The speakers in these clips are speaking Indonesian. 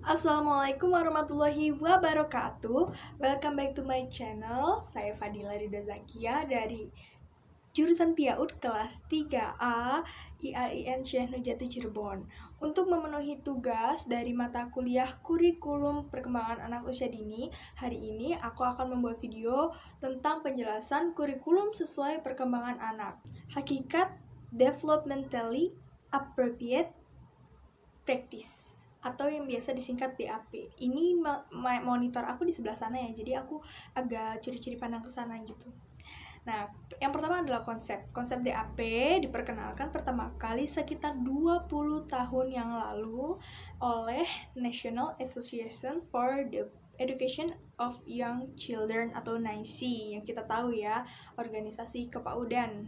Assalamualaikum warahmatullahi wabarakatuh. Welcome back to my channel. Saya Fadila Rida Zakia dari jurusan PIAUD kelas 3A IAIN Syekh Nurjati Cirebon. Untuk memenuhi tugas dari mata kuliah kurikulum perkembangan anak usia dini, hari ini aku akan membuat video tentang penjelasan kurikulum sesuai perkembangan anak. Hakikat developmentally appropriate practice atau yang biasa disingkat DAP. Ini monitor aku di sebelah sana ya, jadi aku agak curi-curi pandang ke sana gitu. Nah, yang pertama adalah konsep. Konsep DAP diperkenalkan pertama kali sekitar 20 tahun yang lalu oleh National Association for the Education of Young Children atau NAICI, yang kita tahu ya, organisasi kepaudan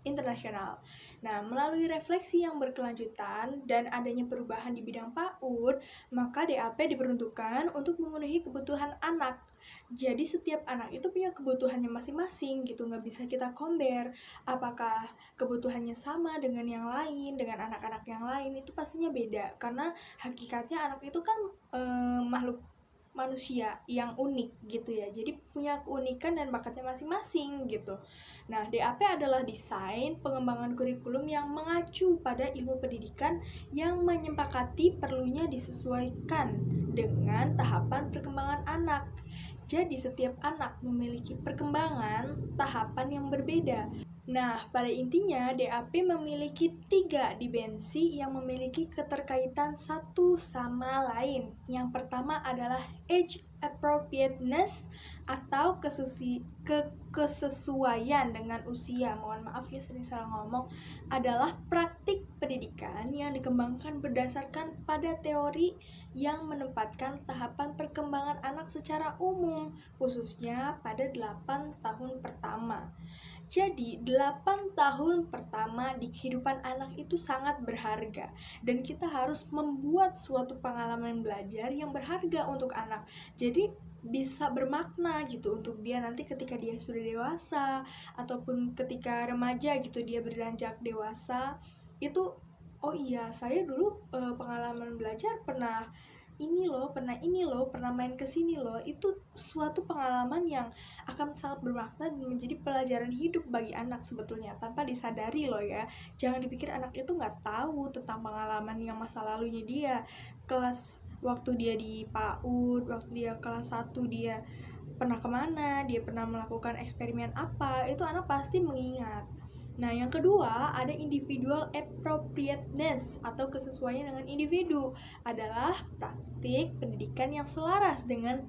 internasional. Nah, melalui refleksi yang berkelanjutan dan adanya perubahan di bidang PAUD, maka DAP diperuntukkan untuk memenuhi kebutuhan anak. Jadi setiap anak itu punya kebutuhannya masing-masing gitu, nggak bisa kita compare apakah kebutuhannya sama dengan yang lain, dengan anak-anak yang lain, itu pastinya beda. Karena hakikatnya anak itu kan makhluk manusia yang unik gitu ya, jadi punya keunikan dan bakatnya masing-masing gitu. Nah, DAP adalah desain pengembangan kurikulum yang mengacu pada ilmu pendidikan yang menyepakati perlunya disesuaikan dengan tahapan perkembangan anak. Jadi setiap anak memiliki perkembangan tahapan yang berbeda. Nah, pada intinya DAP memiliki 3 dimensi yang memiliki keterkaitan satu sama lain. Yang pertama adalah age appropriateness atau kesesuaian dengan usia. Mohon maaf ya sering salah ngomong. Adalah praktik pendidikan yang dikembangkan berdasarkan pada teori yang menempatkan tahapan perkembangan anak secara umum, khususnya pada 8 tahun pertama. Jadi, 8 tahun pertama di kehidupan anak itu sangat berharga, dan kita harus membuat suatu pengalaman belajar yang berharga untuk anak. Jadi, bisa bermakna gitu untuk dia nanti ketika dia sudah dewasa ataupun ketika remaja gitu, dia beranjak dewasa. Itu, oh iya, saya dulu pengalaman belajar pernah ini loh, pernah main kesini loh. Itu suatu pengalaman yang akan sangat bermakna dan menjadi pelajaran hidup bagi anak sebetulnya, tanpa disadari loh ya. Jangan dipikir anak itu nggak tahu tentang pengalaman yang masa lalunya dia. Waktu dia di PAUD, waktu dia kelas 1 dia pernah kemana, dia pernah melakukan eksperimen apa, itu anak pasti mengingat. Nah, yang kedua ada individual appropriateness atau kesesuaian dengan individu, adalah praktik pendidikan yang selaras dengan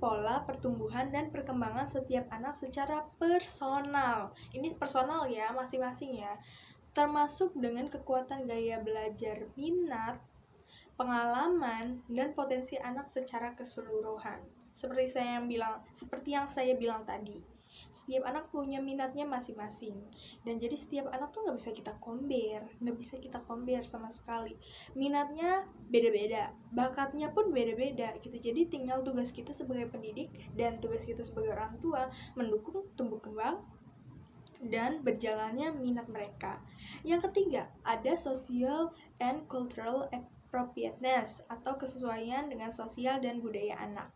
pola pertumbuhan dan perkembangan setiap anak secara personal. Ini personal ya, masing-masing ya. Termasuk dengan kekuatan gaya belajar, minat, pengalaman, dan potensi anak secara keseluruhan. Seperti yang saya bilang tadi, setiap anak punya minatnya masing-masing, dan jadi setiap anak tuh nggak bisa kita compare sama sekali. Minatnya beda-beda, bakatnya pun beda-beda gitu. Jadi tinggal tugas kita sebagai pendidik dan tugas kita sebagai orang tua mendukung tumbuh kembang dan berjalannya minat mereka. Yang ketiga, ada social and cultural appropriateness atau kesesuaian dengan sosial dan budaya anak.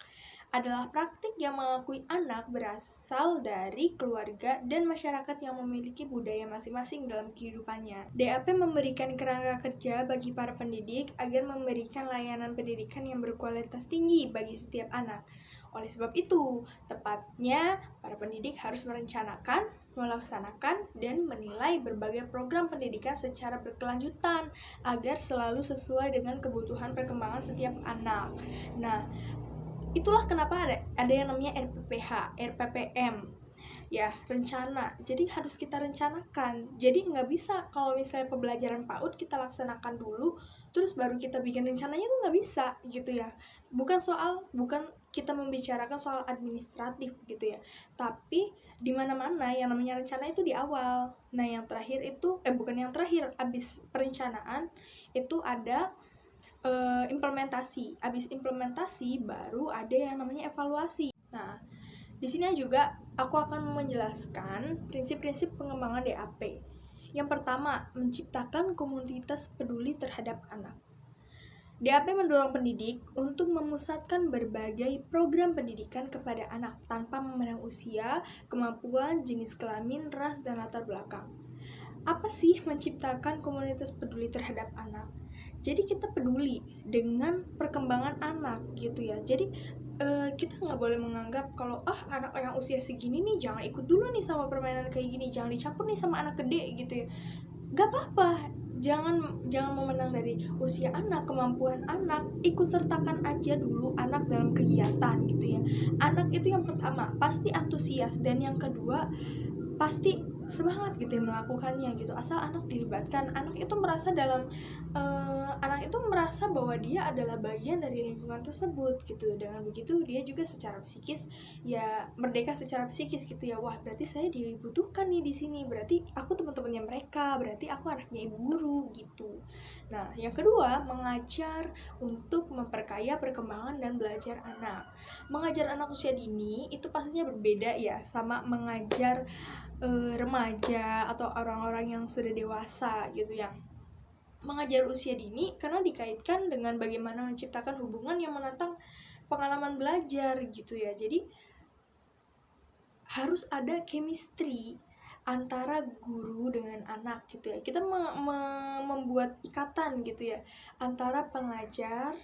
Adalah praktik yang mengakui anak berasal dari keluarga dan masyarakat yang memiliki budaya masing-masing dalam kehidupannya. DAP memberikan kerangka kerja bagi para pendidik agar memberikan layanan pendidikan yang berkualitas tinggi bagi setiap anak. Oleh sebab itu, tepatnya para pendidik harus merencanakan, melaksanakan, dan menilai berbagai program pendidikan secara berkelanjutan agar selalu sesuai dengan kebutuhan perkembangan setiap anak. Nah, itulah kenapa ada yang namanya RPPH, RPPM. Ya, rencana. Jadi harus kita rencanakan. Jadi nggak bisa kalau misalnya pembelajaran PAUD kita laksanakan dulu, terus baru kita bikin rencananya, itu nggak bisa gitu ya. Bukan kita membicarakan soal administratif gitu ya, tapi di mana-mana yang namanya rencana itu di awal. Nah, yang terakhir itu bukan yang terakhir, abis perencanaan itu ada implementasi. Abis implementasi baru ada yang namanya evaluasi. Nah, di sini juga aku akan menjelaskan prinsip-prinsip pengembangan DAP. Yang pertama, menciptakan komunitas peduli terhadap anak. DAP mendorong pendidik untuk memusatkan berbagai program pendidikan kepada anak tanpa memandang usia, kemampuan, jenis kelamin, ras, dan latar belakang. Apa sih menciptakan komunitas peduli terhadap anak? Jadi kita peduli dengan perkembangan anak gitu ya. Jadi kita nggak boleh menganggap kalau anak yang usia segini nih jangan ikut dulu nih sama permainan kayak gini, jangan dicampur nih sama anak gede gitu ya. Gak apa-apa, jangan memandang dari usia anak, kemampuan anak, ikut sertakan aja dulu anak dalam kegiatan gitu ya. Anak itu yang pertama pasti antusias, dan yang kedua pasti semangat gitu ya melakukannya gitu. Asal anak dilibatkan, anak itu merasa bahwa dia adalah bagian dari lingkungan tersebut gitu. Dengan begitu dia juga secara psikis ya merdeka secara psikis gitu ya. Wah, berarti saya dibutuhkan nih di sini, berarti aku teman-temannya mereka, berarti aku anaknya ibu guru gitu. Nah, yang kedua, mengajar untuk memperkaya perkembangan dan belajar anak. Mengajar anak usia dini itu pastinya berbeda ya sama mengajar remaja atau orang-orang yang sudah dewasa gitu ya. Mengajar usia dini karena dikaitkan dengan bagaimana menciptakan hubungan yang menantang pengalaman belajar gitu ya. Jadi harus ada chemistry antara guru dengan anak gitu ya. Kita membuat ikatan gitu ya antara pengajar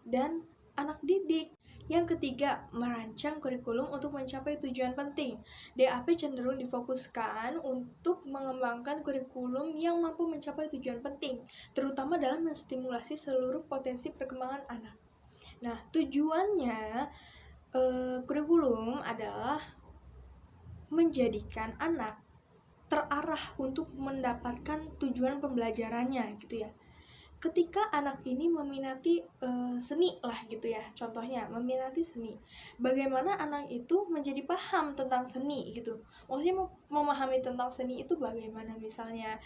dan anak didik. Yang ketiga, merancang kurikulum untuk mencapai tujuan penting. DAP cenderung difokuskan untuk mengembangkan kurikulum yang mampu mencapai tujuan penting, terutama dalam menstimulasi seluruh potensi perkembangan anak. Nah, tujuannya kurikulum adalah menjadikan anak terarah untuk mendapatkan tujuan pembelajarannya gitu ya. Ketika anak ini meminati seni lah gitu ya, contohnya meminati seni, bagaimana anak itu menjadi paham tentang seni gitu. Maksudnya memahami tentang seni itu bagaimana, misalnya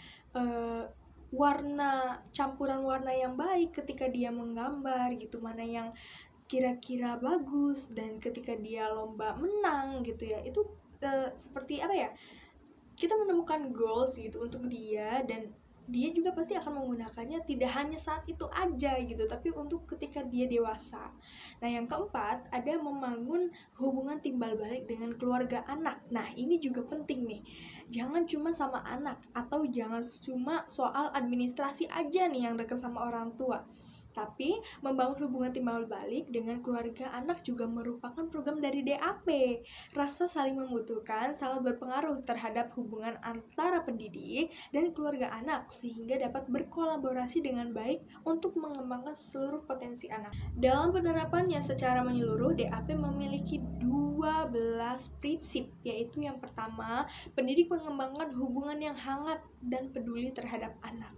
campuran warna yang baik ketika dia menggambar gitu, mana yang kira-kira bagus, dan ketika dia lomba menang gitu ya, itu seperti apa ya, kita menemukan goals gitu untuk dia, dan dia juga pasti akan menggunakannya tidak hanya saat itu aja gitu, tapi untuk ketika dia dewasa. Nah, yang keempat, ada membangun hubungan timbal balik dengan keluarga anak. Nah, ini juga penting nih. Jangan cuma sama anak, atau jangan cuma soal administrasi aja nih yang dekat sama orang tua. Tapi membangun hubungan timbal balik dengan keluarga anak juga merupakan program dari DAP. Rasa saling membutuhkan sangat berpengaruh terhadap hubungan antara pendidik dan keluarga anak, sehingga dapat berkolaborasi dengan baik untuk mengembangkan seluruh potensi anak. Dalam penerapannya secara menyeluruh, DAP memiliki 12 prinsip, yaitu yang pertama, pendidik mengembangkan hubungan yang hangat dan peduli terhadap anak.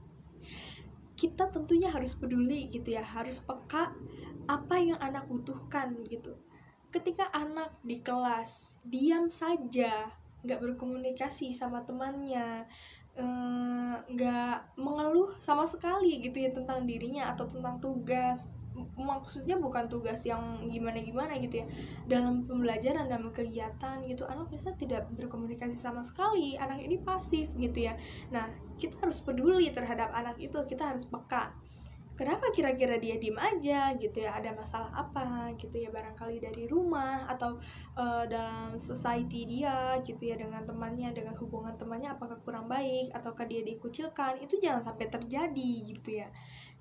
Kita tentunya harus peduli gitu ya, harus peka apa yang anak butuhkan gitu. Ketika anak di kelas diam saja, nggak berkomunikasi sama temannya, nggak mengeluh sama sekali gitu ya tentang dirinya atau tentang tugas, maksudnya bukan tugas yang gimana-gimana gitu ya, dalam pembelajaran, dalam kegiatan gitu, anak bisa tidak berkomunikasi sama sekali, anak ini pasif gitu ya. Nah, kita harus peduli terhadap anak itu, kita harus peka. Kenapa kira-kira dia diem aja gitu ya, ada masalah apa gitu ya, barangkali dari rumah atau dalam society dia gitu ya, dengan temannya, dengan hubungan temannya apakah kurang baik, ataukah dia dikucilkan, itu jangan sampai terjadi gitu ya.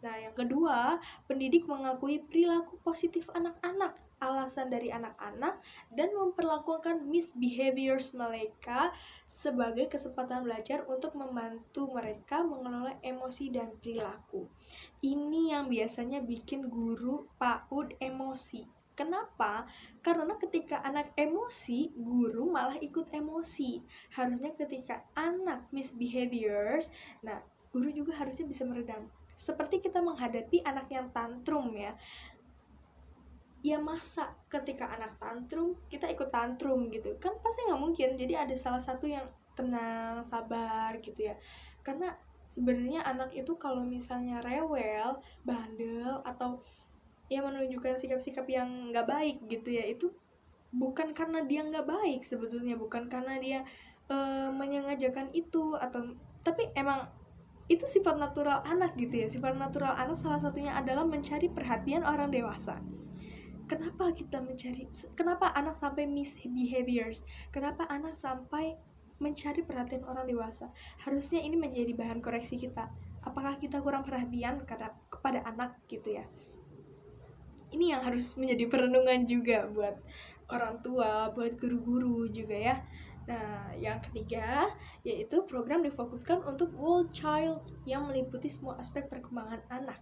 Nah, yang kedua, pendidik mengakui perilaku positif anak-anak, alasan dari anak-anak, dan memperlakukan misbehaviors mereka sebagai kesempatan belajar untuk membantu mereka mengelola emosi dan perilaku. Ini yang biasanya bikin guru PAUD emosi. Kenapa? Karena ketika anak emosi, guru malah ikut emosi. Harusnya ketika anak misbehaviors, nah guru juga harusnya bisa meredam. Seperti kita menghadapi anak yang tantrum ya. Ya masa ketika anak tantrum, kita ikut tantrum gitu. Kan pasti nggak mungkin. Jadi ada salah satu yang tenang, sabar gitu ya. Karena sebenarnya anak itu kalau misalnya rewel, bandel, atau ya menunjukkan sikap-sikap yang nggak baik gitu ya, itu bukan karena dia nggak baik sebetulnya, bukan karena dia menyengajakan itu, atau tapi emang itu sifat natural anak gitu ya. Sifat natural anak salah satunya adalah mencari perhatian orang dewasa. Kenapa anak sampai misbehaviors? Kenapa anak sampai mencari perhatian orang dewasa? Harusnya ini menjadi bahan koreksi kita. Apakah kita kurang perhatian kepada anak gitu ya? Ini yang harus menjadi perenungan juga buat orang tua, buat guru-guru juga ya. Nah, yang ketiga yaitu program difokuskan untuk whole child yang meliputi semua aspek perkembangan anak.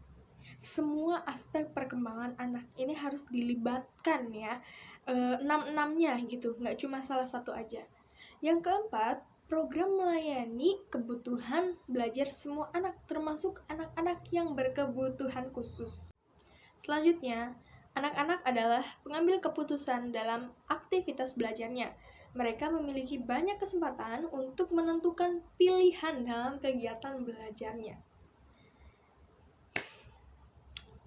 Semua aspek perkembangan anak ini harus dilibatkan ya, 6-6-nya gitu, nggak cuma salah satu aja. Yang keempat, program melayani kebutuhan belajar semua anak, termasuk anak-anak yang berkebutuhan khusus. Selanjutnya, anak-anak adalah pengambil keputusan dalam aktivitas belajarnya. Mereka memiliki banyak kesempatan untuk menentukan pilihan dalam kegiatan belajarnya.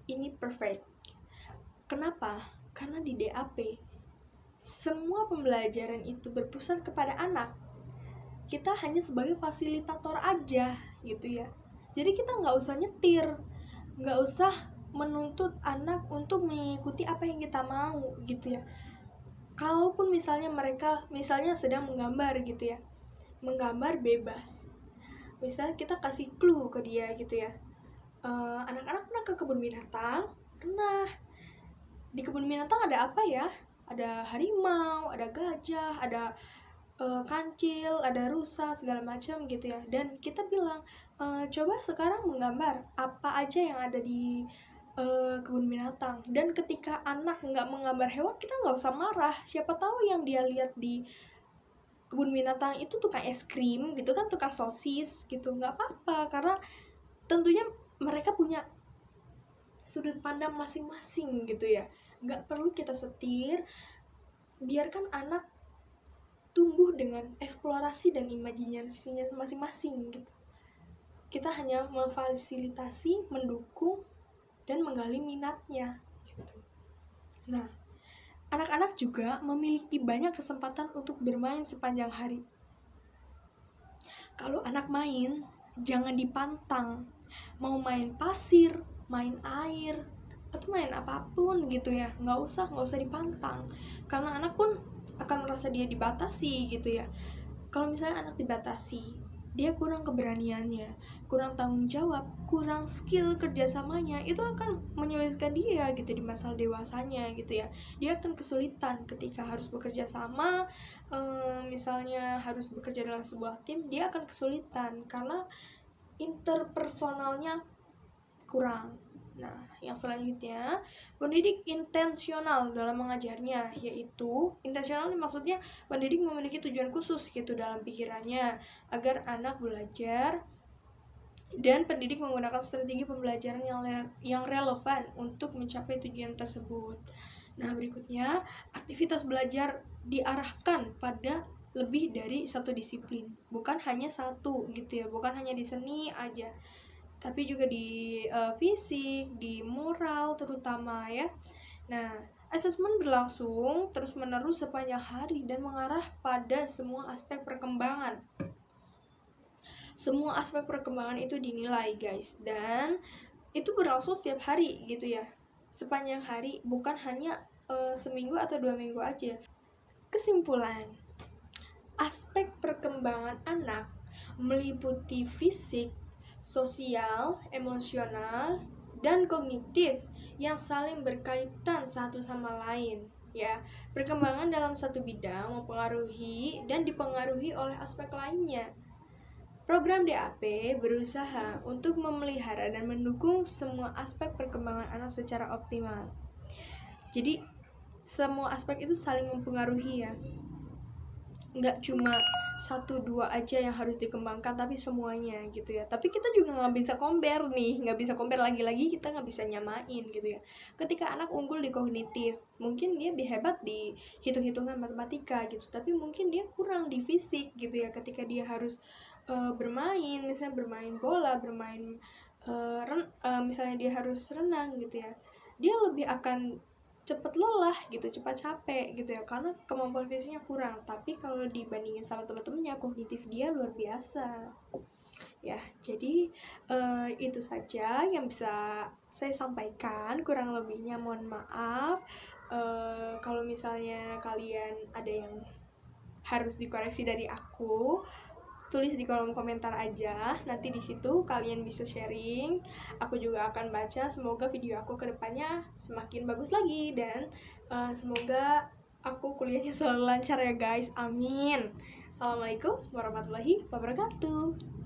Ini perfect. Kenapa? Karena di DAP semua pembelajaran itu berpusat kepada anak. Kita hanya sebagai fasilitator aja gitu ya. Jadi kita nggak usah nyetir, nggak usah menuntut anak untuk mengikuti apa yang kita mau gitu ya. Kalaupun misalnya mereka sedang menggambar gitu ya, menggambar bebas. Misalnya kita kasih clue ke dia gitu ya. Anak-anak pernah ke kebun binatang? Pernah. Di kebun binatang ada apa ya? Ada harimau, ada gajah, ada kancil, ada rusa, segala macam gitu ya. Dan kita bilang, coba sekarang menggambar apa aja yang ada di kebun binatang. Dan ketika anak nggak menggambar hewan, kita nggak usah marah. Siapa tahu yang dia lihat di kebun binatang itu tukang es krim gitu kan, tukang sosis gitu, nggak apa-apa. Karena tentunya mereka punya sudut pandang masing-masing gitu ya. Nggak perlu kita setir, biarkan anak tumbuh dengan eksplorasi dan imajinasinya masing-masing gitu. Kita hanya memfasilitasi, mendukung, dan menggali minatnya gitu. Nah, anak-anak juga memiliki banyak kesempatan untuk bermain sepanjang hari. Kalau anak main, jangan dipantang. Mau main pasir, main air, atau main apapun gitu ya, nggak usah dipantang. Karena anak pun akan merasa dia dibatasi gitu ya. Kalau misalnya anak dibatasi, dia kurang keberaniannya, kurang tanggung jawab, kurang skill kerjasamanya, itu akan menyulitkan dia gitu di masa dewasanya gitu ya. Dia akan kesulitan ketika harus bekerja sama, misalnya harus bekerja dalam sebuah tim, dia akan kesulitan karena interpersonalnya kurang. Nah, yang selanjutnya, pendidik intensional dalam mengajarnya, yaitu intensional ini maksudnya pendidik memiliki tujuan khusus gitu dalam pikirannya agar anak belajar, dan pendidik menggunakan strategi pembelajaran yang relevan untuk mencapai tujuan tersebut. Nah, berikutnya, aktivitas belajar diarahkan pada lebih dari satu disiplin, bukan hanya satu gitu ya, bukan hanya di seni aja, tapi juga di fisik, di moral terutama ya. Nah, asesmen berlangsung terus-menerus sepanjang hari dan mengarah pada semua aspek perkembangan. Semua aspek perkembangan itu dinilai, guys, dan itu berlangsung setiap hari gitu ya. Sepanjang hari, bukan hanya seminggu atau 2 minggu aja. Kesimpulan, aspek perkembangan anak meliputi fisik, sosial, emosional, dan kognitif yang saling berkaitan satu sama lain ya. Perkembangan dalam satu bidang mempengaruhi dan dipengaruhi oleh aspek lainnya. Program DAP berusaha untuk memelihara dan mendukung semua aspek perkembangan anak secara optimal. Jadi semua aspek itu saling mempengaruhi ya. Nggak cuma 1-2 aja yang harus dikembangkan, tapi semuanya gitu ya. Tapi kita juga nggak bisa compare nih, nggak bisa compare lagi-lagi, kita nggak bisa nyamain gitu ya. Ketika anak unggul di kognitif, mungkin dia hebat di hitung-hitungan matematika gitu, tapi mungkin dia kurang di fisik gitu ya. Ketika dia harus bermain, misalnya bermain bola, bermain misalnya dia harus renang gitu ya, dia lebih akan cepet lelah gitu, cepat capek gitu ya, karena kemampuan fisiknya kurang. Tapi kalau dibandingin sama teman-temannya, kognitif dia luar biasa. Ya, jadi itu saja yang bisa saya sampaikan. Kurang lebihnya mohon maaf. Kalau misalnya kalian ada yang harus dikoreksi dari aku, tulis di kolom komentar aja. Nanti di situ kalian bisa sharing. Aku juga akan baca. Semoga video aku kedepannya semakin bagus lagi, dan semoga aku kuliahnya selalu lancar ya guys. Amin. Assalamualaikum warahmatullahi wabarakatuh.